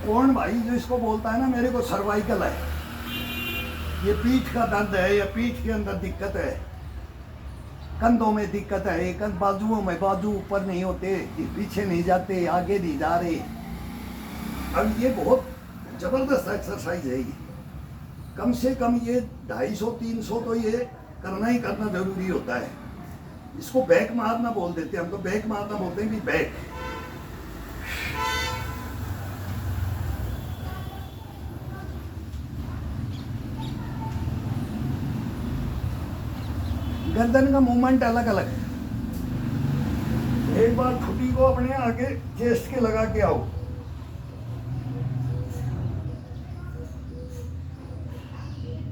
कौन भाई जो इसको बोलता है ना मेरे को सर्वाइकल है, ये पीठ का दर्द है या पीठ के अंदर दिक्कत है, कंधों में दिक्कत है, कंध बाजुओं में, बाजू ऊपर नहीं होते, पीछे नहीं जाते, आगे नहीं जा रहे। अब ये बहुत ज़बरदस्त एक्सरसाइज है ये, कम से कम ये 250-300 तो ये करना ही करना ज़रूरी होता है। इसको बैक मारना बोल देते हैं हम, तो बैक मारना बोलते हैं कि बैक। गर्दन का मूवमेंट अलग अलग है। एक बार छुट्टी को अपने आगे चेस्ट के लगा के आओ,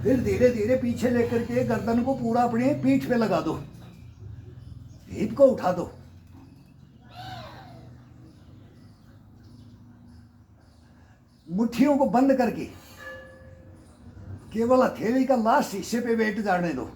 फिर धीरे धीरे पीछे लेकर के गर्दन को पूरा अपने पीठ पे लगा दो, हिप को उठा दो। मुट्ठियों को बंद करके केवल हथेली का लास्ट हिस्से पे वेट जाने दो।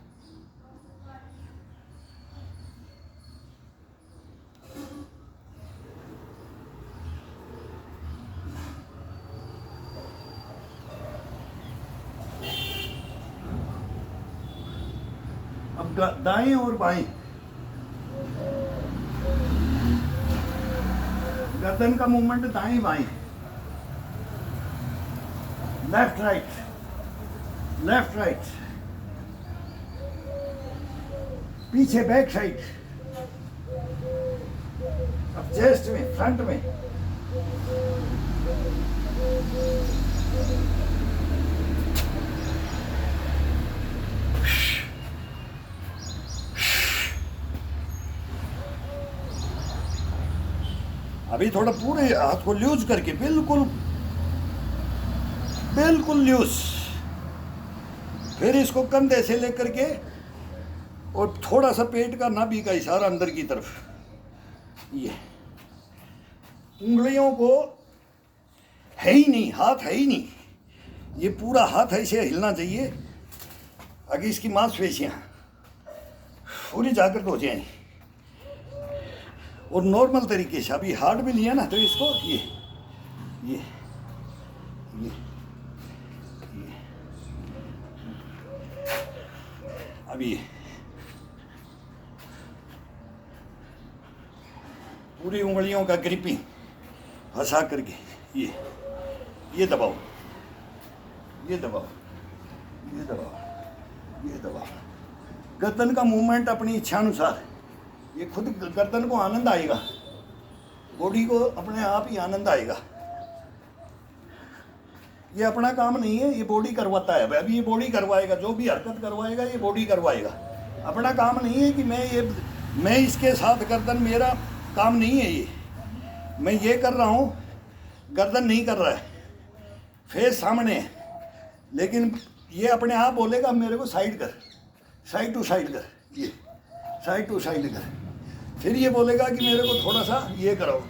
अब दाएं और बाएं, गर्दन का मूवमेंट दाएं बाएं, लेफ्ट राइट, लेफ्ट राइट, पीछे बैक साइड, अब चेस्ट में, फ्रंट में, अभी थोड़ा पूरे हाथ को लूज करके, बिल्कुल बिल्कुल लूज, फिर इसको कंधे से लेकर के और थोड़ा सा पेट का नाभि का इशारा अंदर की तरफ, ये उंगलियों को है ही नहीं, हाथ है ही नहीं, ये पूरा हाथ ऐसे हिलना चाहिए आगे इसकी मांसपेशियां पूरी जागृत हो जाए और नॉर्मल तरीके से। अभी हार्ड भी लिया ना तो इसको ये ये ये ये अभी पूरी उंगलियों का ग्रिपिंग फंसा करके ये दबाओ, ये दबाओ, ये दबाओ, ये दबाओ। गर्दन का मूवमेंट अपनी इच्छा अनुसार, ये खुद गर्दन को आनंद आएगा, बॉडी को अपने आप ही आनंद आएगा। ये अपना काम नहीं है, ये बॉडी करवाता है। अभी ये बॉडी करवाएगा, जो भी हरकत करवाएगा ये बॉडी करवाएगा। अपना काम नहीं है कि मैं इसके साथ गर्दन, मेरा काम नहीं है ये, मैं ये कर रहा हूँ, गर्दन नहीं कर रहा है, फेस सामने है, लेकिन ये अपने आप बोलेगा मेरे को साइड कर, साइड टू साइड कर, ये साइड टू साइड कर। फिर ये बोलेगा कि मेरे को थोड़ा सा ये कराओ,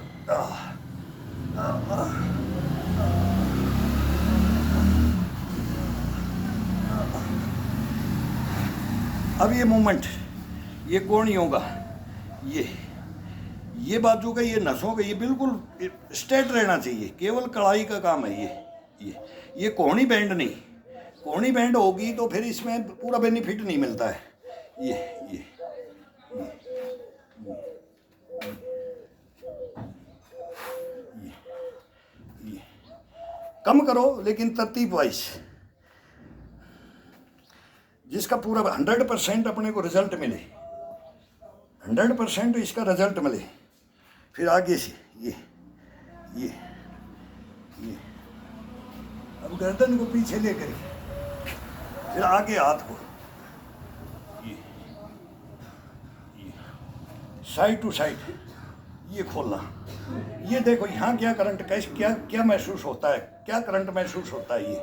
अब ये मूवमेंट, ये कोहनियों का, ये बाजू का, ये नसों का, ये बिल्कुल स्ट्रेट रहना चाहिए, केवल कढ़ाई का काम है ये कोहनी बैंड नहीं। कोहनी बैंड होगी तो फिर इसमें पूरा बेनिफिट नहीं मिलता है। ये कम करो लेकिन तरतीब वाइज, जिसका पूरा 100% अपने को रिजल्ट मिले, 100% इसका रिजल्ट मिले। फिर आगे से ये अब गर्दन को पीछे लेकर फिर आगे हाथ को ये साइड टू साइड ये खोलना। ये देखो यहाँ क्या करंट, कैसे क्या महसूस होता है, क्या करंट महसूस होता है। ये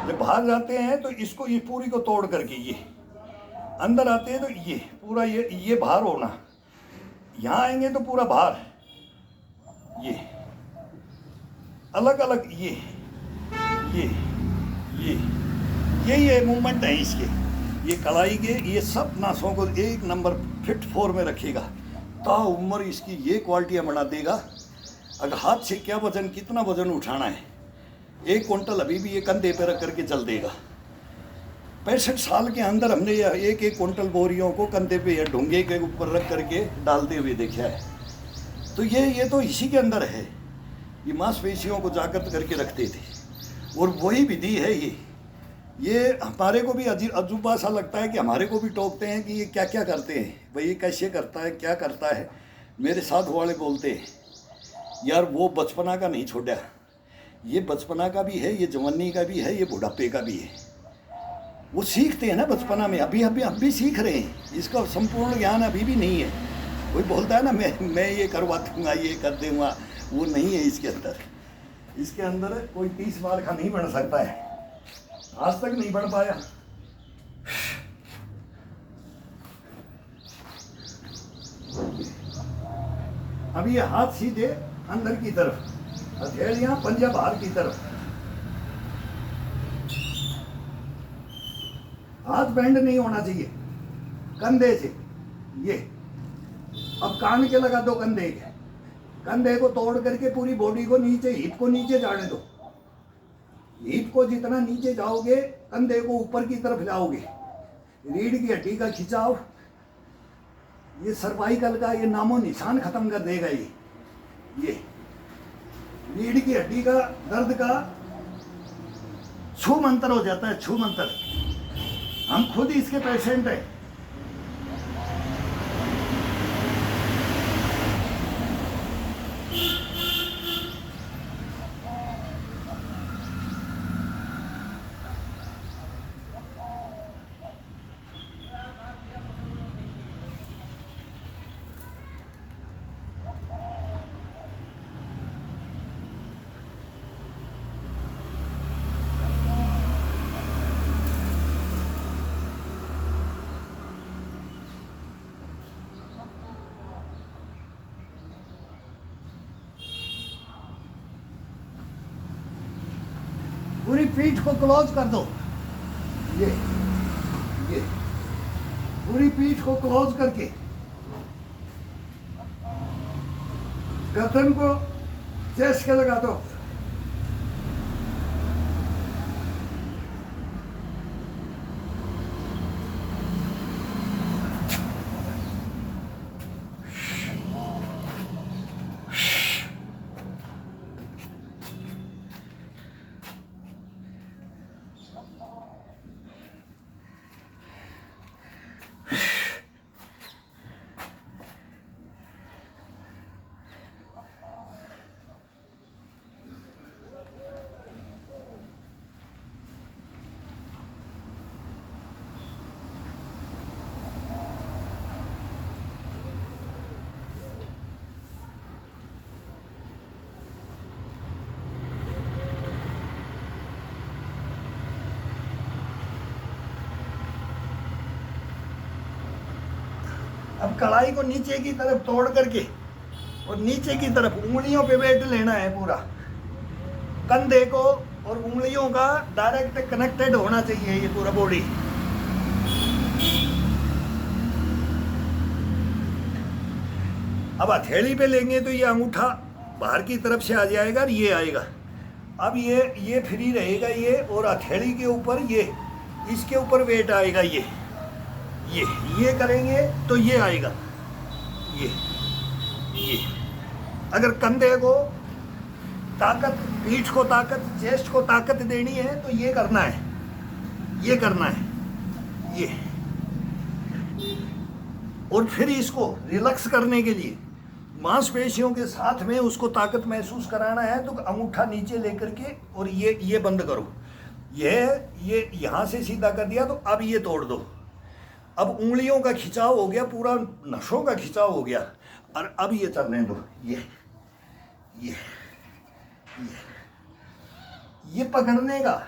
जब बाहर जाते हैं तो इसको, ये पूरी को तोड़ करके ये अंदर आते हैं तो ये पूरा ये बाहर होना, यहाँ आएंगे तो पूरा बाहर, ये अलग अलग ये मूवमेंट है इसके। ये कलाई के ये सब नासों को एक नंबर फिट 4 में रखेगा। उम्र इसकी ये क्वालिटियाँ बना देगा। अगर हाथ से क्या वजन, कितना वजन उठाना है, 1 क्विंटल अभी भी ये कंधे पे रख करके चल देगा। 65 साल के अंदर हमने यह 1-1 क्विंटल बोरियों को कंधे पे या ढूंगे के ऊपर रख करके डालते हुए देखा है। तो ये तो इसी के अंदर है। ये मांसपेशियों को जागृत करके रखते थे और वही विधि है ये हमारे को भी अजूबा सा लगता है कि हमारे को भी टोकते हैं कि ये क्या क्या करते हैं भाई, ये कैसे करता है, क्या करता है। मेरे साथ वाले बोलते हैं यार वो बचपना का नहीं छोड़ा, ये बचपना का भी है, ये जवानी का भी है, ये बुढ़ापे का भी है। वो सीखते हैं ना बचपना में, अभी अभी हम भी सीख रहे हैं, इसका संपूर्ण ज्ञान अभी भी नहीं है। कोई बोलता है ना मैं ये करवा दूँगा, ये कर दूँगा, वो नहीं है इसके अंदर। इसके अंदर कोई 30 बार का नहीं बन सकता है, आज तक नहीं बढ़ पाया। अब ये हाथ सीधे अंदर की तरफ, हथेलियां पंजा बाहर की तरफ, हाथ बेंड नहीं होना चाहिए कंधे से। ये अब कान के लगा दो कंधे के, कंधे को तोड़ करके पूरी बॉडी को नीचे, हिप को नीचे जाने दो। हिप को जितना नीचे जाओगे कंधे को ऊपर की तरफ जाओगे। रीढ़ की हड्डी का खिंचाव, ये सर्वाइकल का ये नामो निशान खत्म कर देगा। ये रीढ़ की हड्डी का दर्द का छू मंतर हो जाता है, छू मंतर। हम खुद इसके पेशेंट हैं। पूरी पीठ को क्लोज कर दो। ये पूरी पीठ को क्लोज करके गर्दन को चेस्ट के लगा दो। अब कढ़ाई को नीचे की तरफ तोड़ करके और नीचे की तरफ उंगलियों पे वेट लेना है पूरा। कंधे को और उंगलियों का डायरेक्ट कनेक्टेड होना चाहिए ये पूरा बॉडी। अब हथेली पे लेंगे तो ये अंगूठा बाहर की तरफ से आ जाएगा और ये आएगा। अब ये फ्री रहेगा ये, और हथेली के ऊपर ये, इसके ऊपर वेट आएगा। ये करेंगे तो ये आएगा। ये अगर कंधे को ताकत, पीठ को ताकत, चेस्ट को ताकत देनी है तो ये करना है, ये करना है ये। और फिर इसको रिलैक्स करने के लिए मांसपेशियों के साथ में उसको ताकत महसूस कराना है तो अंगूठा नीचे लेकर के और ये बंद करो। ये यहाँ से सीधा कर दिया तो अब ये तोड़ दो। अब उंगलियों का खिंचाव हो गया, पूरा नसों का खिंचाव हो गया, और अब ये चलने दो। ये पकड़ने का,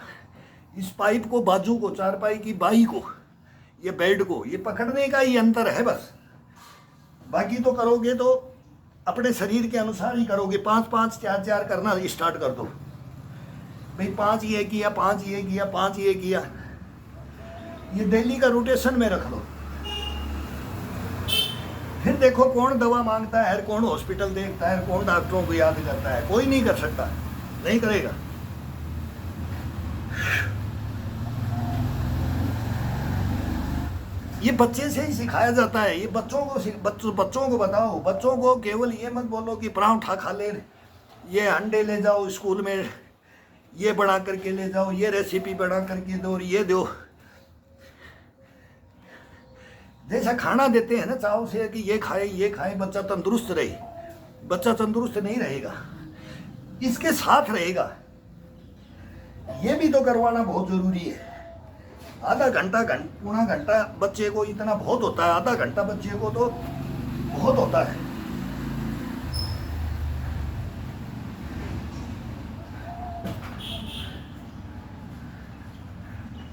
इस पाइप को, बाजू को, चारपाई की बाई को, ये बेड को, ये पकड़ने का ही अंतर है बस। बाकी तो करोगे तो अपने शरीर के अनुसार ही करोगे। 5-5, 4-4 करना स्टार्ट कर दो भाई। 5 ये किया, 5 ये किया, 5 ये किया। ये डेली का रोटेशन में रख लो। फिर देखो कौन दवा मांगता है, कौन हॉस्पिटल देखता है, कौन डॉक्टरों को याद करता है? कोई नहीं कर सकता, नहीं करेगा। ये बच्चे से ही सिखाया जाता है। ये बच्चों को बताओ, बच्चों को केवल ये मत बोलो कि पराठा खा ले, ये अंडे ले जाओ स्कूल में, ये बना करके ले जाओ, ये रेसिपी बना करके दो और ये दो। जैसा खाना देते हैं ना चाव से कि ये खाए बच्चा तंदुरुस्त रहे, बच्चा तंदुरुस्त नहीं रहेगा, इसके साथ रहेगा। ये भी तो करवाना बहुत जरूरी है। आधा घंटा पौना घंटा बच्चे को इतना बहुत होता है, आधा घंटा बच्चे को तो बहुत होता है।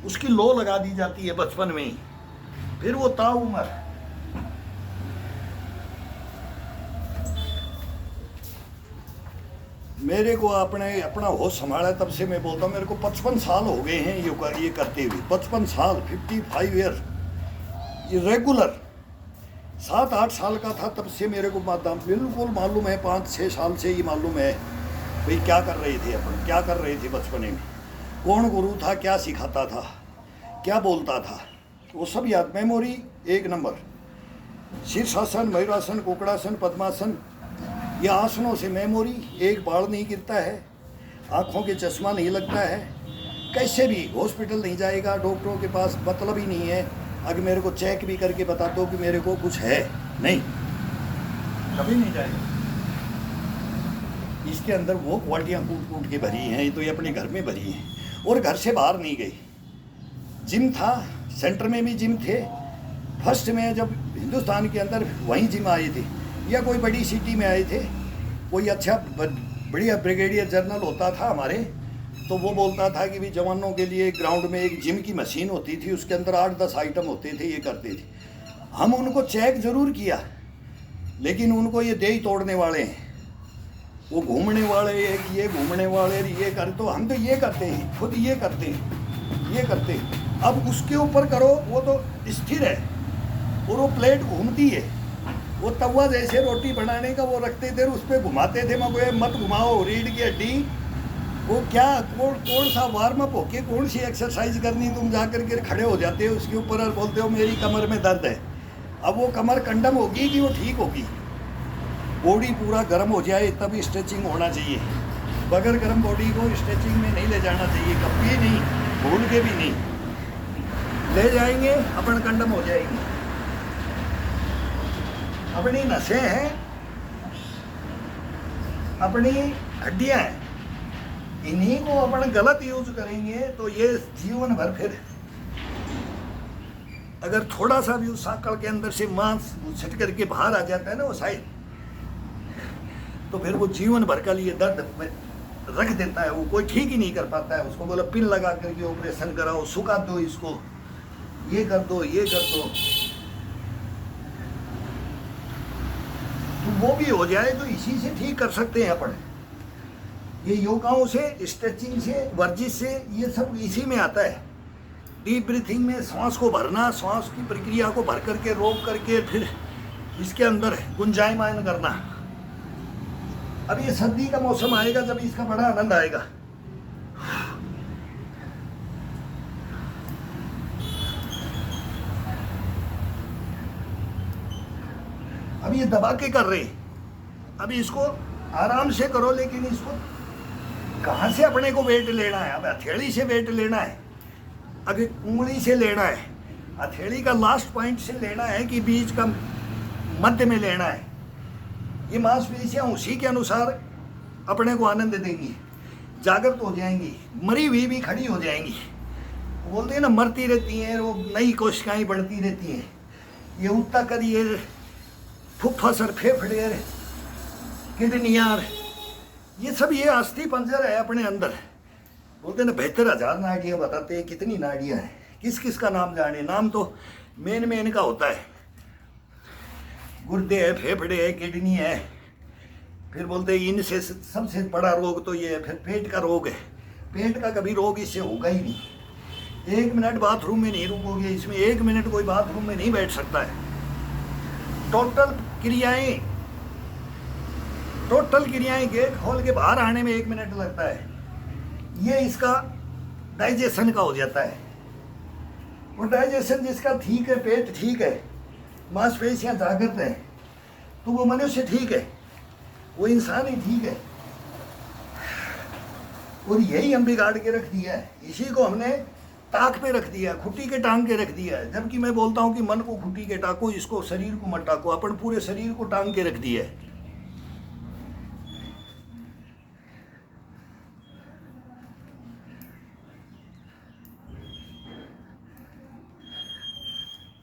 उसकी लो लगा दी जाती है बचपन में ही, फिर वो ताउम्र। मेरे को अपना होश संभाला तब से मैं बोलता हूँ, मेरे को 55 साल हो गए हैं ये करते हुए, 55 साल, 55 ईयर, ये रेगुलर। 7-8 साल का था तब से मेरे को बिल्कुल मालूम है, 5-6 साल से ही मालूम है भाई क्या कर रहे थे अपन, क्या कर रहे थे बचपने में, कौन गुरु था, क्या सिखाता था, क्या बोलता था, वो सब याद। Memory 1 number. शीर्षासन, मयूरासन, कुकड़ासन, पद्मासन, ये आसनों से मेमोरी, एक बाल नहीं गिरता है, आँखों के चश्मा नहीं लगता है, कैसे भी हॉस्पिटल नहीं जाएगा, डॉक्टरों के पास मतलब ही नहीं है। अगर मेरे को चेक भी करके बता दो कि मेरे को कुछ है, नहीं, कभी नहीं जाएगा। इसके अंदर वो क्वालिटियाँ कूट के भरी हैं, तो ये अपने घर में भरी हैं और घर से बाहर नहीं गई। जिम था, सेंटर में भी जिम थे, फर्स्ट में जब हिंदुस्तान के अंदर वहीं जिम आए थे, या कोई बड़ी सिटी में आए थे, कोई अच्छा बढ़िया ब्रिगेडियर जनरल होता था हमारे, तो वो बोलता था कि भाई जवानों के लिए ग्राउंड में एक जिम की मशीन होती थी, उसके अंदर 8-10 आइटम होते थे, ये करते थे। हम उनको चेक जरूर किया, लेकिन उनको ये दे ही तोड़ने वाले हैं, वो घूमने वाले, ये घूमने वाले, ये कर, तो हम तो ये करते हैं, खुद ये करते हैं, ये करते हैं। अब उसके ऊपर करो, वो तो स्थिर है और वो प्लेट घूमती है। वो तवा जैसे रोटी बनाने का वो रखते थे, उस पर घुमाते थे, मगर मत घुमाओ, रीढ़ की हड्डी, वो क्या कौन सा वार्म अप होके कौन सी एक्सरसाइज करनी, तुम जा करके खड़े हो जाते हो उसके ऊपर और बोलते हो मेरी कमर में दर्द है। अब वो कमर कंडम होगी कि वो ठीक होगी? बॉडी पूरा गर्म हो जाए तभी स्ट्रेचिंग होना चाहिए, बगैर गर्म बॉडी को स्ट्रेचिंग में नहीं ले जाना चाहिए, कभी नहीं, भूल के भी नहीं ले जाएंगे, अपन कंडम हो जाएगी। अपनी नसें हैं, अपनी हड्डियां हैं, इन्हीं को अपन गलत यूज करेंगे तो ये जीवन भर, फिर अगर थोड़ा सा भी उस साकड़ के अंदर से मांस छिट करके बाहर आ जाता है ना वो साइड, तो फिर वो जीवन भर का लिए दर्द में रख देता है, वो कोई ठीक ही नहीं कर पाता है। उसको बोला पिन लगा करके ऑपरेशन कराओ, सुखा दो इसको, ये कर दो, ये कर दो, तो वो भी हो जाए तो इसी से ठीक कर सकते हैं अपन। ये योगाओं से, स्ट्रेचिंग से, वर्जिश से, ये सब इसी में आता है। डीप ब्रीथिंग में सांस को भरना, सांस की प्रक्रिया को भर करके रोक करके फिर इसके अंदर गुंजायमान करना। अब ये सर्दी का मौसम आएगा जब इसका बड़ा आनंद आएगा। अब ये दबा के कर रहे, अभी इसको आराम से करो, लेकिन इसको कहाँ से अपने को वेट लेना है? अब हथेली से वेट लेना है, अभी उंगली से लेना है, हथेली का लास्ट पॉइंट से लेना है कि बीच का मध्य में लेना है। ये मांसपेशियाँ उसी के अनुसार अपने को आनंद देंगी, जागृत हो जाएंगी, मरी हुई भी खड़ी हो जाएंगी। बोलते हैं ना, मरती रहती हैं, वो नई कोशिकाएं बढ़ती रहती हैं। ये उत्ता करिए, फुफ्फुस, फेफड़े, किडनियाँ, ये सब ये अस्थि पंजर है अपने अंदर। बोलते हैं ना 72,000 नाड़ियाँ, बताते हैं कितनी नाड़ियाँ हैं, किस किस का नाम जाने। नाम तो मेन का होता है, गुर्दे है, फेफड़े है, किडनी है, फिर बोलते हैं इनसे सबसे बड़ा रोग तो ये है, फिर पेट का रोग है। पेट का कभी रोग इससे होगा ही नहीं। 1 मिनट बाथरूम में नहीं रुकोगे, इसमें 1 मिनट कोई बाथरूम में नहीं बैठ सकता है। टोटल क्रियाएं गेट खोल के बाहर आने में 1 मिनट लगता है। ये इसका डाइजेशन का हो जाता है। और डाइजेशन जिसका ठीक है, पेट ठीक है, मांसपेशियां जागृत है, तो वो मनुष्य ठीक है, वो इंसान ही ठीक है। और यही हम बिगाड़ के रख दिया है। इसी को हमने ताक पे रख दिया, खुट्टी के टांग के रख दिया है। जबकि मैं बोलता हूँ कि मन को खुट्टी के टाको, इसको शरीर को मत टाको। अपन पूरे शरीर को टांग के रख दिया है।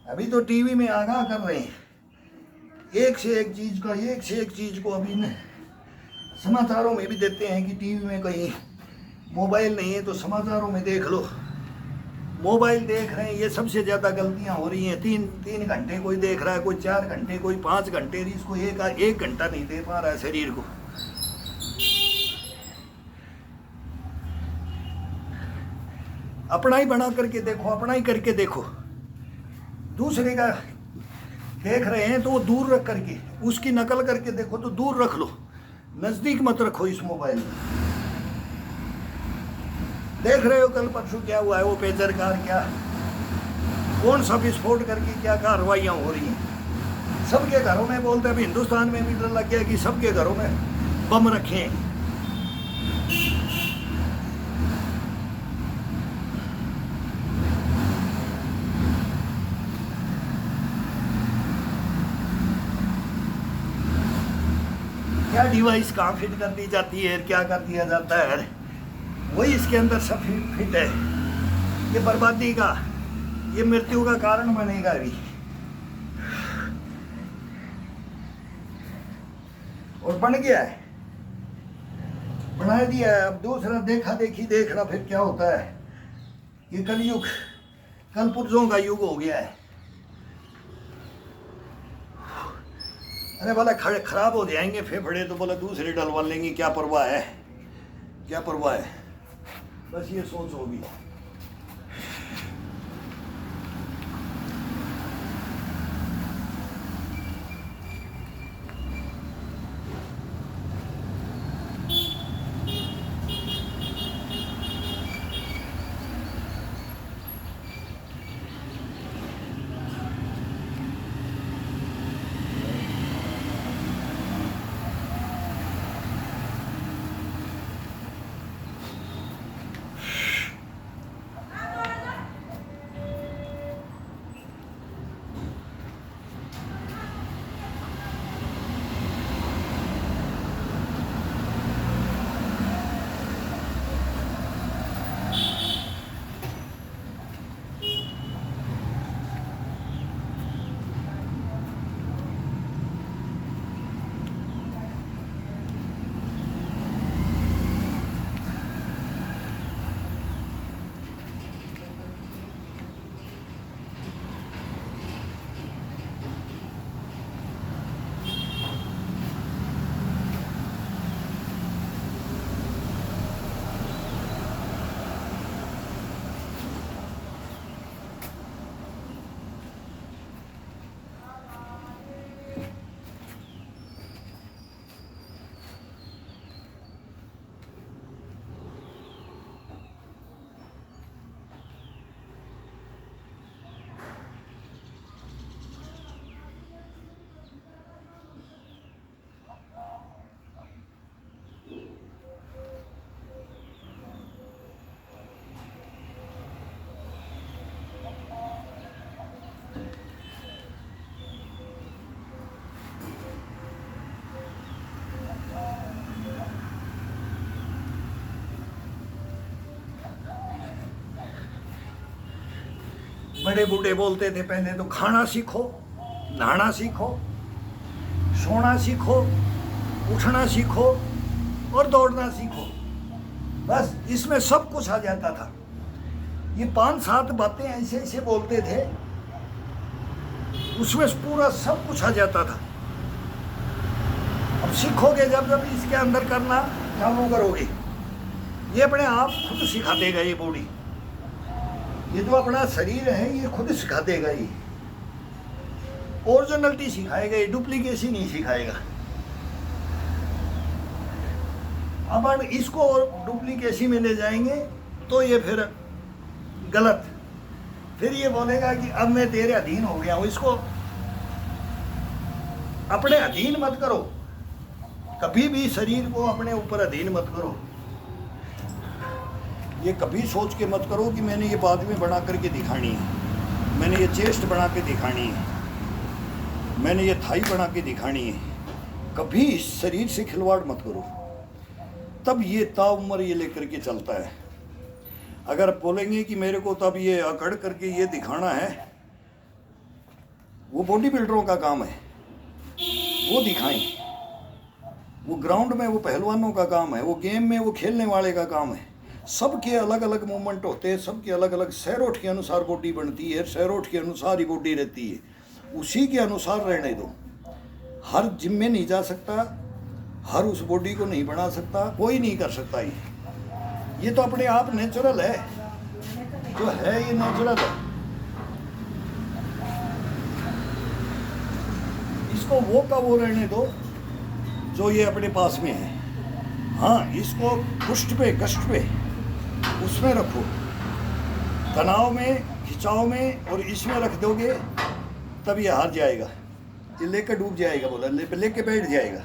अभी तो टीवी में आगाह कर रहे हैं, एक से एक चीज को अभी न समाचारों में भी देते हैं कि टीवी में कहीं मोबाइल नहीं है तो समाचारों में देख लो। मोबाइल देख रहे हैं, ये सबसे ज़्यादा गलतियां हो रही हैं। 3 घंटे कोई देख रहा है, कोई 4 घंटे, कोई 5 घंटे, इसको एक घंटा नहीं दे पा रहा है शरीर को। अपना ही बना करके देखो, अपना ही करके देखो। दूसरे का देख रहे हैं तो वो दूर रख करके, उसकी नकल करके देखो तो दूर रख लो, नज़दीक मत रखो इस मोबाइल में। देख रहे हो कल परसों क्या हुआ है, वो पेजर कार क्या, कौन सा विस्फोट करके क्या कार्रवाइयाँ हो रही हैं। सबके घरों में बोलते हैं, अभी हिंदुस्तान में भी डर लग गया कि सबके घरों में बम रखे हैं। क्या डिवाइस कहाँ फिट कर दी जाती है, क्या कर दिया जाता है, वही इसके अंदर सब फिट है। ये बर्बादी का, ये मृत्यु का कारण बनेगा। अभी और बन गया है, बना दिया है। अब दूसरा देखा देखी देखना फिर क्या होता है। ये कलयुग, कलपुर्जों का युग हो गया है। अरे बोला खराब हो जाएंगे फेफड़े तो बोला दूसरे डलवा लेंगे, क्या परवाह है, क्या परवाह है। बस ये सोच होगी। बड़े बूढ़े बोलते थे पहले तो खाना सीखो, नहाना सीखो, सोना सीखो, उठना सीखो और दौड़ना सीखो। बस इसमें सब कुछ आ जाता था। ये 5-7 बातें ऐसे ऐसे बोलते थे, उसमें पूरा सब कुछ आ जाता था। अब सीखोगे जब जब इसके अंदर करना चालू करोगे, ये अपने आप खुद सिखा देगा। ये बॉडी, ये जो अपना शरीर है, ये खुद सिखा देगा। ये ओरिजिनलिटी सिखाएगा, ये डुप्लीकेसी नहीं सिखाएगा। अब हम इसको डुप्लीकेसी में ले जाएंगे तो ये फिर गलत, फिर ये बोलेगा कि अब मैं तेरे अधीन हो गया हूं। इसको अपने अधीन मत करो, कभी भी शरीर को अपने ऊपर अधीन मत करो। ये कभी सोच के मत करो कि मैंने ये बाद में बना करके दिखानी है, मैंने ये चेस्ट बना के दिखानी है, मैंने ये थाई बना के दिखानी है। कभी इस शरीर से खिलवाड़ मत करो, तब ये ताउम्र ये लेकर के चलता है। अगर बोलेंगे कि मेरे को तब ये अकड़ करके ये दिखाना है, वो बॉडी बिल्डरों का काम है, वो दिखाएं। वो ग्राउंड में वो पहलवानों का काम है, वो गेम में वो खेलने वाले का काम है। सबके अलग अलग मूवमेंट होते हैं, सबके अलग अलग सैरोट के अनुसार बॉडी बनती है, सैरोट के अनुसार ही बॉडी रहती है, उसी के अनुसार रहने दो। हर जिम में नहीं जा सकता, हर उस बॉडी को नहीं बना सकता, कोई नहीं कर सकता। ये तो अपने आप नेचुरल है, जो है ये नेचुरल है। इसको वो का वो रहने दो जो ये अपने पास में है। हाँ, इसको पुष्ट पे कष्ट पे उसमें रखो, तनाव में खिंचाव में और इसमें रख दोगे तब ये हार जाएगा, ये लेकर डूब जाएगा, बोला लेके बैठ जाएगा।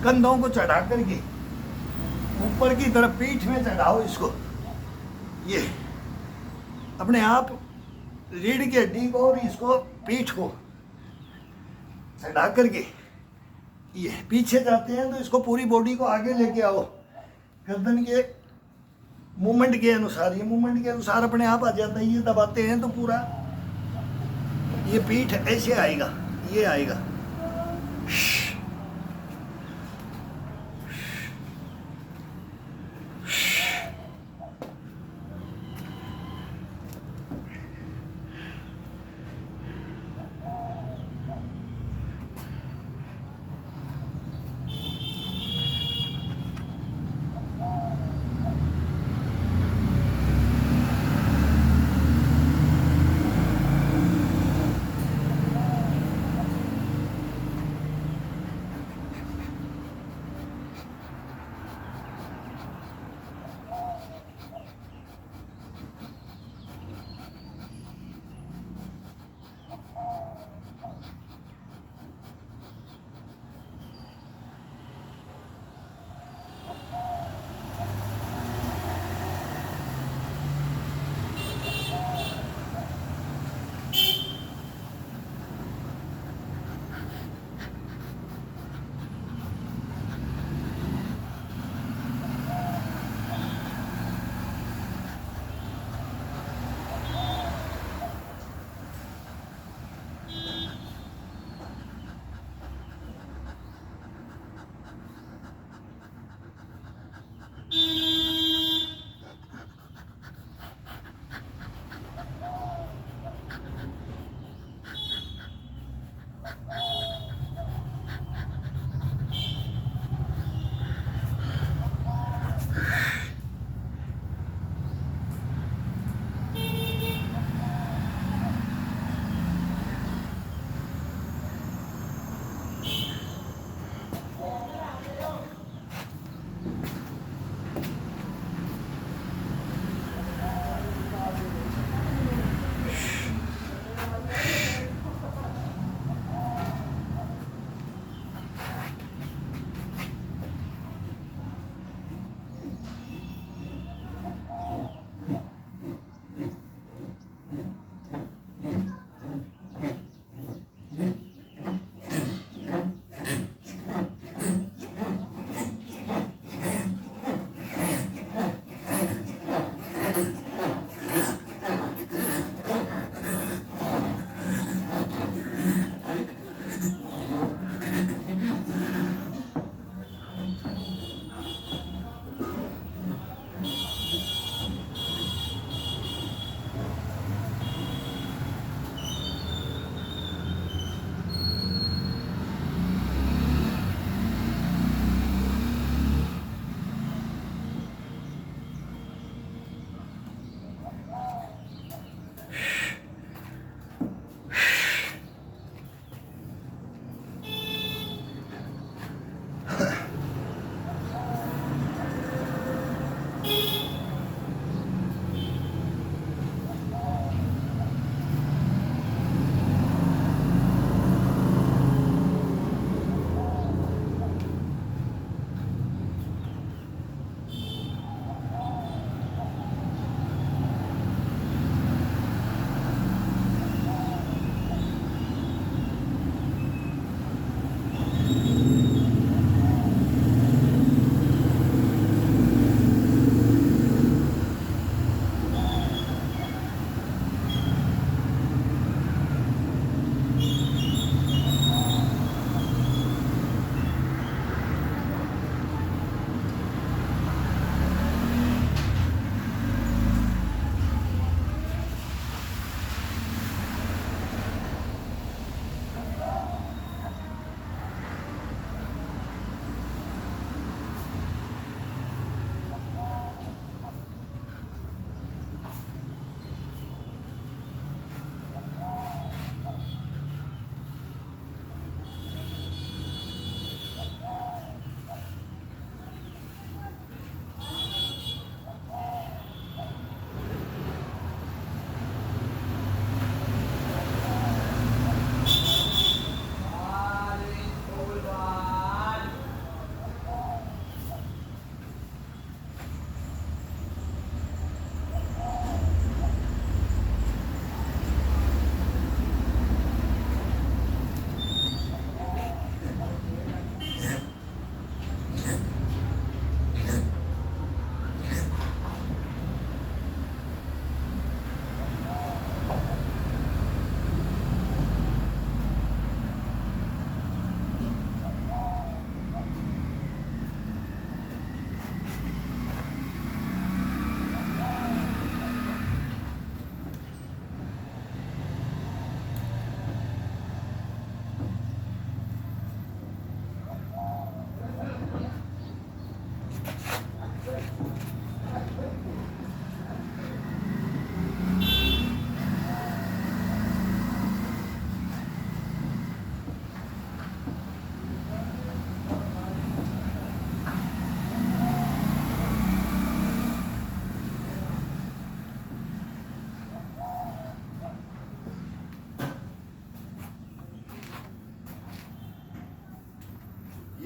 कंधों को चढ़ा करके ऊपर की तरफ पीठ में चढ़ाओ इसको। ये अपने आप रीढ़ की हड्डी को और इसको पीठ को चढ़ा करके ये पीछे जाते हैं तो इसको पूरी बॉडी को आगे लेके आओ, गर्दन के मूवमेंट के अनुसार। ये मूवमेंट के अनुसार अपने आप आ जाता है। ये दबाते हैं तो पूरा ये पीठ ऐसे आएगा, ये आएगा।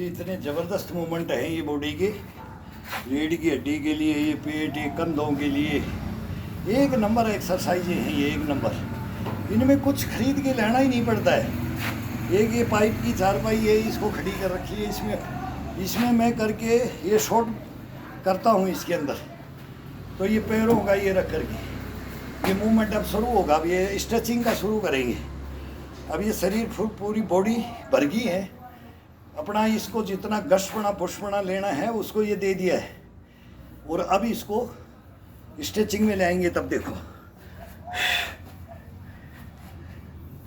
ये इतने ज़बरदस्त मूवमेंट हैं ये बॉडी के, रीढ़ की हड्डी के लिए, ये पेट, ये कंधों के लिए एक नंबर एक्सरसाइजें हैं ये, एक नंबर। इनमें कुछ खरीद के लेना ही नहीं पड़ता है। एक ये पाइप की चारपाई है, इसको खड़ी कर रखी है, इसमें मैं करके ये शॉट करता हूँ इसके अंदर। तो ये पैरों का ये रख करके ये मूवमेंट अब शुरू होगा। अब ये स्ट्रेचिंग का शुरू करेंगे। अब ये शरीर पूरी बॉडी भर गई है अपना, इसको जितना गशपना पुष्पना लेना है उसको ये दे दिया है। और अब इसको स्ट्रेचिंग में लाएंगे, तब देखो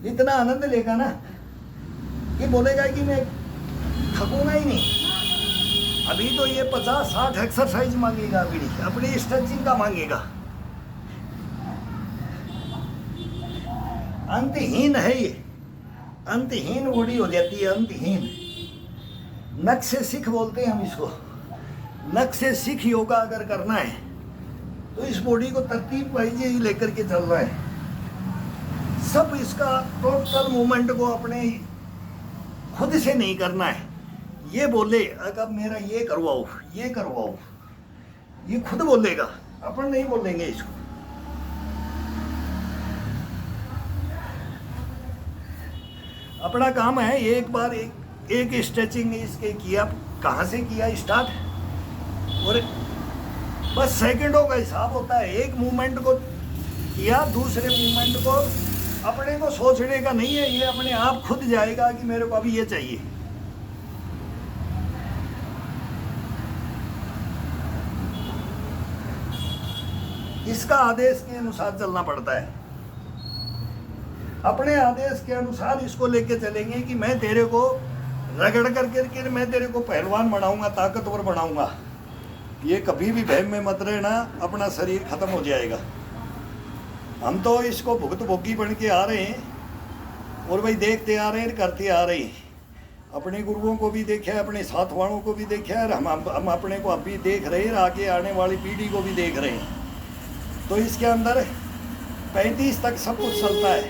इतना आनंद लेगा ना कि बोलेगा कि मैं थकूंगा ही नहीं। अभी तो ये 50-60 एक्सरसाइज मांगेगा, अपनी स्ट्रेचिंग का मांगेगा। अंतहीन है ये, अंतहीन बॉडी हो जाती है, अंतहीन। नक से सिख बोलते हैं हम इसको। नक से सिख योगा अगर करना है तो इस बॉडी को तरतीब वाइज ही लेकर के चल रहा है। सब इसका टोटल मूवमेंट को अपने खुद से नहीं करना है। ये बोले अगर मेरा ये करवाओ, ये करवाओ, ये खुद बोलेगा, अपन नहीं बोलेंगे इसको। अपना काम है एक बार एक स्ट्रेचिंग इसके किया, कहाँ से किया स्टार्ट, और बस सेकंडों का हिसाब होता है। एक मूवमेंट को किया, दूसरे मूवमेंट को अपने को सोचने का नहीं है, ये अपने आप खुद जाएगा कि मेरे को अभी ये चाहिए। इसका आदेश के अनुसार चलना पड़ता है। अपने आदेश के अनुसार इसको लेके चलेंगे कि मैं तेरे को रगड़ करके मैं तेरे को पहलवान बनाऊंगा, ताकतवर बनाऊंगा। ये कभी भी भय में मत रहना, अपना शरीर खत्म हो जाएगा। हम तो इसको भुगत भोगी बन के आ रहे हैं और भाई देखते आ रहे हैं, करते आ रहे हैं। अपने गुरुओं को भी देखा है, अपने साथ वालों को भी देखा है, और हम अपने को अभी देख रहे हैं, आगे आने वाली पीढ़ी को भी देख रहे हैं। तो इसके अंदर 35 तक सब कुछ चलता है,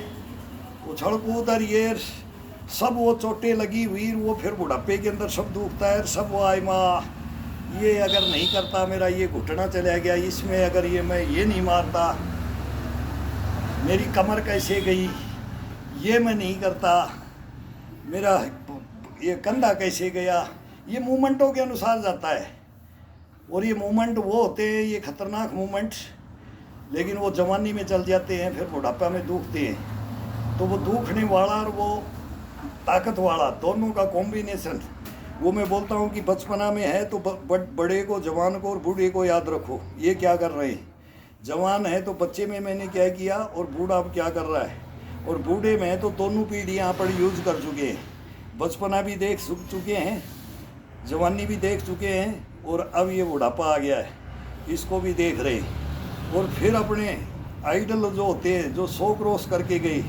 उछल कूद और ये सब, वो चोटें लगी हुई, वो फिर बुढ़ापे के अंदर सब दुखता है, सब वो आए माँ ये अगर नहीं करता, मेरा ये घुटना चला गया, इसमें अगर ये मैं ये नहीं मारता, मेरी कमर कैसे गई, ये मैं नहीं करता, मेरा ये कंधा कैसे गया। ये मूवमेंटों के अनुसार जाता है। और ये मूवमेंट वो होते हैं, ये खतरनाक मूवमेंट, लेकिन वो जवानी में चल जाते हैं, फिर बुढ़ापा में दुखते हैं। तो वो दुखने वाला और वो ताकत वाला दोनों का कॉम्बिनेशन, वो मैं बोलता हूँ कि बचपना में है तो बड़े को, जवान को और बूढ़े को याद रखो ये क्या कर रहे हैं। जवान है तो बच्चे में मैंने क्या किया, और बूढ़ा अब क्या कर रहा है, और बूढ़े में है तो दोनों पीढ़ियाँ पर यूज़ कर चुके हैं। बचपना भी देख चुके हैं, जवानी भी देख चुके हैं, और अब ये बुढ़ापा आ गया है, इसको भी देख रहे हैं। और फिर अपने आइडल जो होते हैं, जो 100 क्रॉस करके गए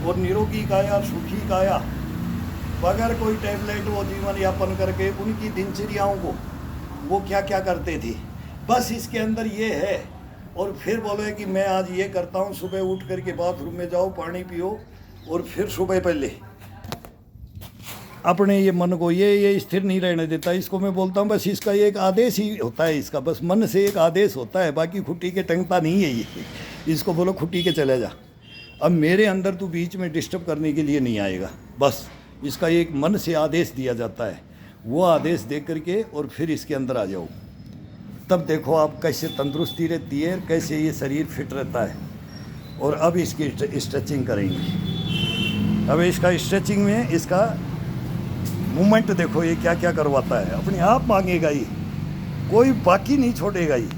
और निरोगी काया, सुखी काया, बगैर कोई टैबलेट वो जीवन यापन करके, उनकी दिनचर्याओं को वो क्या क्या करते थे, बस इसके अंदर ये है। और फिर बोले कि मैं आज ये करता हूँ, सुबह उठ करके बाथरूम में जाओ, पानी पियो, और फिर सुबह पहले अपने ये मन को ये स्थिर नहीं रहने देता। इसको मैं बोलता हूँ बस इसका एक आदेश ही होता है, इसका बस मन से एक आदेश होता है, बाकी खुट्टी के टंगता नहीं है ये। इसको बोलो खुट्टी के चले जा, अब मेरे अंदर तू बीच में डिस्टर्ब करने के लिए नहीं आएगा। बस इसका एक मन से आदेश दिया जाता है, वो आदेश दे करके और फिर इसके अंदर आ जाओ। तब देखो आप कैसे तंदुरुस्ती रहती है, कैसे ये शरीर फिट रहता है। और अब इसकी स्ट्रेचिंग करेंगे। अब इसका स्ट्रेचिंग में इसका मूवमेंट देखो ये क्या क्या करवाता है, अपने आप मांगेगा ये, कोई बाकी नहीं छोड़ेगा ये।